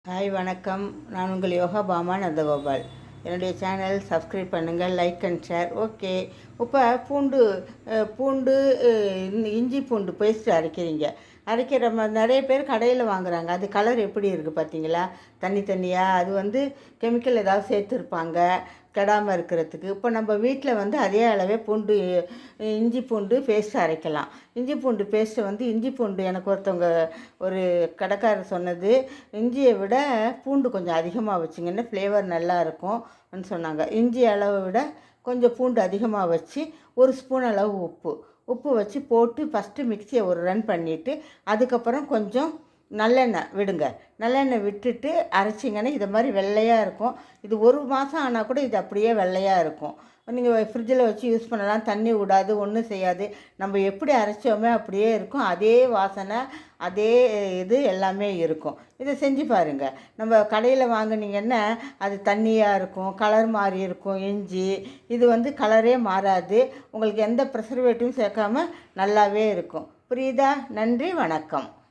Hi வணக்கம். நான் உங்கள் யோகா பாமா நந்தகோபால். என்னுடைய சேனல் சப்ஸ்கிரைப் பண்ணுங்கள், லைக் அண்ட் ஷேர். ஓகே, இப்போ பூண்டு இஞ்சி பூண்டு பேஸ்ட்டு அரைக்கிற நிறைய பேர் கடையில் வாங்குகிறாங்க. அது கலர் எப்படி இருக்குது பார்த்தீங்களா? தண்ணியாக. அது கெமிக்கல் ஏதாவது சேர்த்துருப்பாங்க கெடாமல் இருக்கிறதுக்கு. இப்போ நம்ம வீட்டில் அதே அளவே இஞ்சி பூண்டு பேஸ்ட்டு அரைக்கலாம். இஞ்சி பூண்டு பேஸ்ட்டு இஞ்சி பூண்டு எனக்கு ஒரு கடைக்காரர் சொன்னது, இஞ்சியை விட பூண்டு கொஞ்சம் அதிகமாக வச்சிங்கன்னா ஃப்ளேவர் நல்லா இருக்கும்னு சொன்னாங்க. இஞ்சி அளவை விட கொஞ்சம் பூண்டு அதிகமாக வச்சு 1 ஸ்பூன் அளவு உப்பு வச்சு போட்டு ஃபஸ்ட்டு மிக்சியை ஒரு ரன் பண்ணிவிட்டு அதுக்கப்புறம் கொஞ்சம் நல்லெண்ணெய் விடுங்க. நல்லெண்ணெய் விட்டுட்டு அரைச்சிங்கன்னா இது மாதிரி வெள்ளையாக இருக்கும். இது 1 மாதம் ஆனால் கூட இது அப்படியே வெள்ளையாக இருக்கும். நீங்கள் ஃப்ரிட்ஜில் வச்சு யூஸ் பண்ணலாம். தண்ணி விடாது, ஒன்றும் செய்யாது. நம்ம எப்படி அரைச்சோமே அப்படியே இருக்கும். அதே வாசனை, அதே இது எல்லாமே இருக்கும். இதை செஞ்சு பாருங்கள். நம்ம கடையில் வாங்கினீங்கன்னா அது தண்ணியாக இருக்கும், கலர் மாறி இருக்கும். இஞ்சி இது கலரே மாறாது. உங்களுக்கு எந்த ப்ரிசர்வேட்டிவும் சேர்க்காம நல்லாவே இருக்கும். புரியுதா? நன்றி, வணக்கம்.